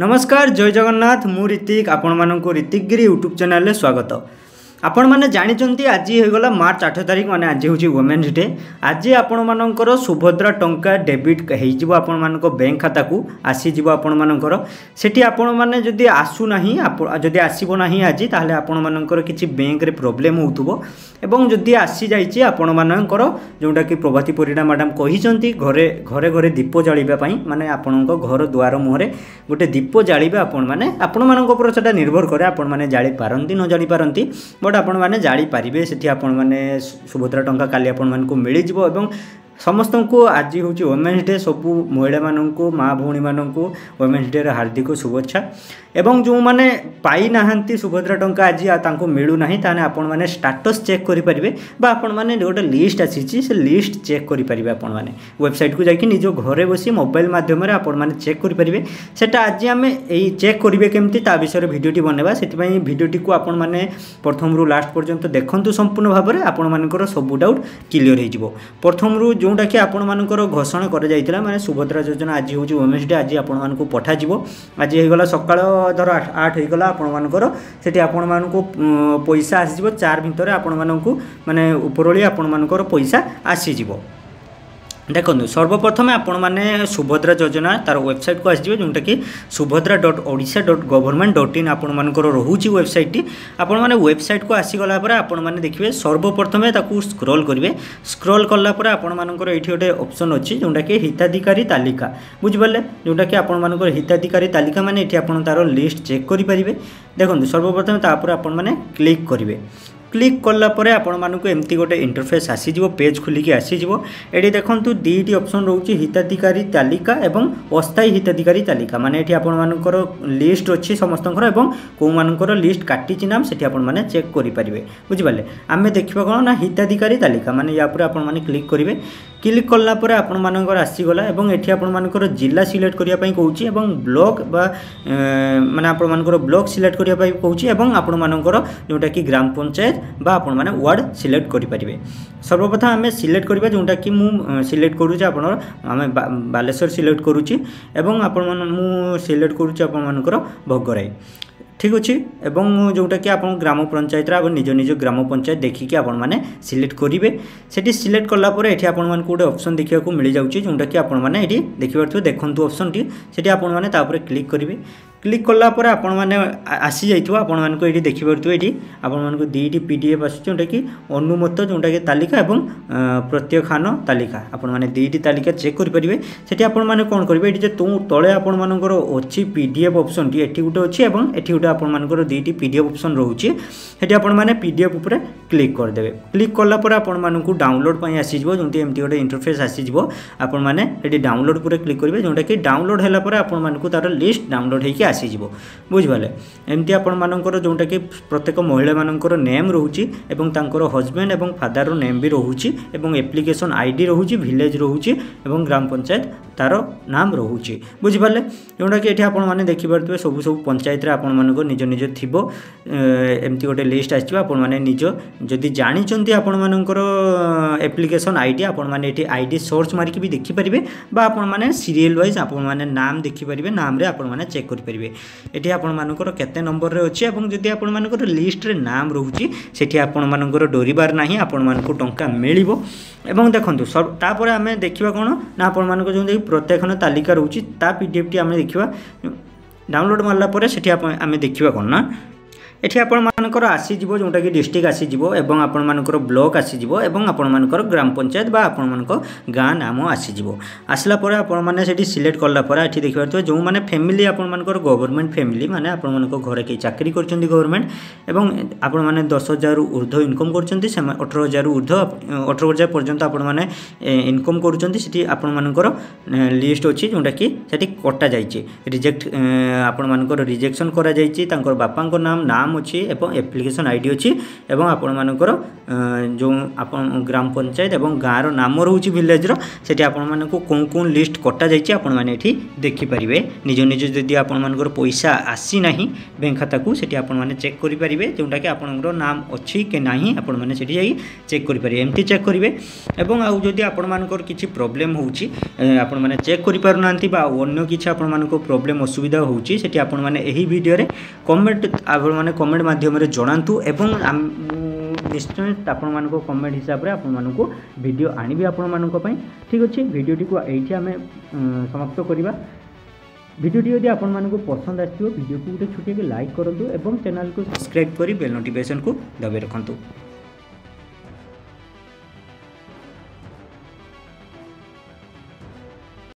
नमस्कार जय जगन्नाथ मु ऋतिक आपण मानक ऋतिक गिरी यूट्यूब चैनल स्वागत। आपण मैंने जानते आज होगा मार्च 8 तारीख माने आज हूँ वुमेन्स डे। आज आपण मानकर सुभद्रा टंका डेबिट हो बैंक खाता को आसीज आपण मानकर सेठी आपण माने जदि आसुना जदि आसब ना आज ताहले आपण मानकर किछि बैंक रे प्रॉब्लम होउथबो एवं जदि आसी जाइछि आपण मानकर जोटा कि प्रभाती परिडा मैडम कहिसंती घरे घरे घरे दीप जालिबा पई माने आपणको घर द्वार मुहरे गोटे दीप जालिबा आपण माने आपण मानक ऊपर सेटा निर्भर करे आपण माने जाली पारंती न जाली पारंती बट आपण माने जाली पारिबे सेठी आपण माने सुभद्रा टंका काली आपण मानकु मिलि जिवो एवं समस्त को आज हूँ वुमेन्स डे सबू महिला मानक माँ भौणी मानक वुमेन्स डे हार्दिक शुभेच्छा एवं जो मैंने पाई नाहंती सुभद्रा टंका आज तांको मिलूना ताने आपण माने स्टेटस चेक करें आपण माने गोटे लिस्ट आसी से लिस्ट चेक करें आपण माने वेबसाइट को जाकि निज घरे बसी मोबाइल माध्यम आपण माने चेक करें सेटा आज आम यही चेक करेंगे केमती ता विषय भिडियोटी बनवा से भिडियोटी को आपण माने प्रथम रु लास्ट पर्यंत देखंतु संपूर्ण भाव में आपण मानकर सब डाउट क्लियर हो प्रथम रु जोटा कि आपण मानकर घोषणा कर जाइतिला माने सुभद्रा योजना आज हूँ वुमेन्स डे आज आपण मानक पठाजिवो आज होगला सकाळ धर 8 होगला आपण मानकर सेठी आपण मानक पैसा आसीजिवो 4 भितर आपण मानक माने उपरोली आपण मानकर पैसा आसीजिवो। देखो सर्वप्रथम आपण मैंने सुभद्रा योजना तार वेबसाइट को आसो जोटा कि subhadra.odisha.government.in आपण मानकर रोचे वेबसाइट आपण मैंने वेबसाइट को आसीगला आपण मैंने देखिए सर्वप्रथम ताकू स्क्रॉल करेंगे स्क्रॉल कलापर आपण मानकर ये गोटे ऑप्शन अच्छी जोटा कि हिताधिकारी तालिका बुझिपारे जोटा कि आपण मानकर हिताधिकारी तालिका माने ये आपण तार लिस्ट चेक करेंगे। देखो सर्वप्रथम तापर आपण मैंने क्लिक करेंगे क्लिक कलापर आपण मानक एमती गोटे इंटरफेस आसीजिवो पेज खुलिकी आसीजिवो एडी देखंतु दीटी ऑप्शन रोची हिताधिकारी तालिका एवं अस्थायी हिताधिकारी तालिका माने एठी आपण मानकर लिस्ट अछि समस्तंकर एवं को मानकर लिस्ट काटिछि नाम सेठी आपण माने चेक करि परिबे बुझिबाले आमे देखिबा कोन ना हिताधिकारी तालिका माने या पर आपण माने क्लिक करिवे क्लिक कला पर आपण मानकर आसीगला एवं एठी आपण मानकर जिला सिलेक्ट करिया पई कहूची एवं ब्लॉक बा माने आपण मानकर ब्लॉक सिलेक्ट करिया पई कहूची एवं आपण मानकर जोटा कि ग्राम पंचायत बा आपण माने वार्ड सिलेक्ट करि परिबे। सर्वप्रथम आम सिलेक्ट करबा जोटा कि मु सिलेक्ट करूची आपण आम बालेश्वर सिलेक्ट करूची एवं आपण मु सिलेक्ट करूची आपण मानकर भोगराई ठीक अच्छे एवं जोटा कि आप ग्राम पंचायत निज निज ग्राम पंचायत देखिकी आपण माने सिलेक्ट करेंगे सेठी सिलेक्ट कलापर ये आपण मानक गोटे ऑप्शन देखा मिल जाऊँगी जोटा कि आपण माने ये देखिए देखु ऑप्शन टी सेठी आपण माने तापर क्लिक करेंगे क्लिक कलापर आपण माने आसी जाइथिबो आपण मानको एठी देखि परथु एठी आपण मानको दीटी पीडीएफ आसी जोटा कि अनुमत जोटा कि तालिका एवं प्रत्यक्षान तालिका आपण माने दीटी तालिका चेक करि परिबे सेठी आपण माने कोन करिवे एठी जे तळे आपण मानकर अछि पीडीएफ ऑप्शन टी एठी गुटे अछि एवं एठी गुटे आपण मानकर दीटी पीडीएफ ऑप्शन रहउछि एठी आपण माने पीडीएफ ऊपर क्लिक कर देबे क्लिक कला पर आपण मानको डाउनलोड पई आसी जिवो जोंती एमटी गोटे इंटरफेस आसी जिवो आपण माने एठी डाउनलोड ऊपर क्लिक करिवे जोटा कि डाउनलोड हैला पर आपण मानको तार लिस्ट डाउनलोड हेकि आसीज बुझिपारे एमती आपण मानकर जोटा कि प्रत्येक महिला मानकर नेम रोची एवं तांकर हस्बैंड एवं फादर नेम भी रोची एवं एप्लिकेशन आईडी रोची विलेज रोची एवं ग्राम पंचायत तार नाम रोची बुझिपारे जोटा कि एठी आपण माने देखि परथबे सब सब पंचायत रे आपण मानकर निज निज थिबो एमती गोटे लिस्ट आछिबो आपण माने निज जदि जानि चंती आपण मानकर एप्लिकेशन आईडी आपण माने एठी आईडी सर्च मारिक भी देखि परिबे बा आपण माने सीरियल वाइज आपण माने नाम देखि परिबे नाम रे आपण माने चेक करि परिबे एठी आपण मानकर केते नंबर रे अछि एवं जदि आपण मानकर लिस्ट रे नाम रहउची सेठी आपण मानकर डोरीबार नाही आपण मानको टंका मिलिबो एवं देखंतु तापर आमे देखिबा कोन ना आपण मानको जो प्रत्येकन तालिका रहउची ता पीडीएफ टी आमे देखिबा डाउनलोड मारला परे सेठी आमे देखिबा कोन ना एठी आपण मानकर आसीजिवो जोटा कि डिस्ट्रिक्ट आसीजिवो एवं आपण मानकर ब्लॉक आसीजिवो एवं आपण मानकर ग्राम पंचायत बा आपण मानकर गाँ नाम आसीजिवो आसला परे आपण माने सेठी सिलेक्ट करला परे एठी देखि परथो जो माने फैमिली आपण मानकर गवर्नमेंट फैमिली माने आपण मानकर घरे के चाकरी करचंदी गवर्नमेंट एवं आपण माने 10,000 ऊर्ध्व इनकम करचंदी 18,000 ऊर्ध्व 18,000 पर्यंत आपण माने इनकम करचंदी सेठी आपण मानकर लिस्ट अछि जोटा कि सेठी कटा जायछि रिजेक्ट आपण मानकर रिजेक्शन करा जायछि तांकर बापांको नाम नाम अच्छी एवं एप्लिकेशन आईडी अच्छी एवं आपण मानकर जो आपण ग्राम पंचायत एवं गाँव नाम रोचे विलेजर से आपण मानक कौन कौन लिस्ट कटा जाइए आपण मैंने ये देखिपारे निज निज जदि आपण मानकर पैसा आसी ना बैंक खाता को सेठी आपण माने चेक करेंगे जोटा कि आपंकर नाम अच्छी कि ना आपण मैंने से चेक करेंगे एमती चेक करेंगे एवं आउ जदि आपण मानकर किसी प्रोब्लेम होउची आपण माने चेक करि पारु नांती बा अन्य किछि आपण मानको प्रोब्लेम असुविधा होउची सेठी आपण माने एही वीडियो रे कमेंट आपण माने कमेंट माध्यम रे जणांतु एवं निश्चय आपण मानको कमेंट हिसाब रे आपण मानको वीडियो आनिबी आपण मानको पई ठीक अछि वीडियोटी को एठी हमें समाप्त करिबा वीडियोटी यदि आपण मानको पसंद आछियो वीडियो को गोटे छोटे लाइक करंतु एवं चैनल को सब्सक्राइब करी बेल नोटिफिकेशन को दबाइ रखंतु।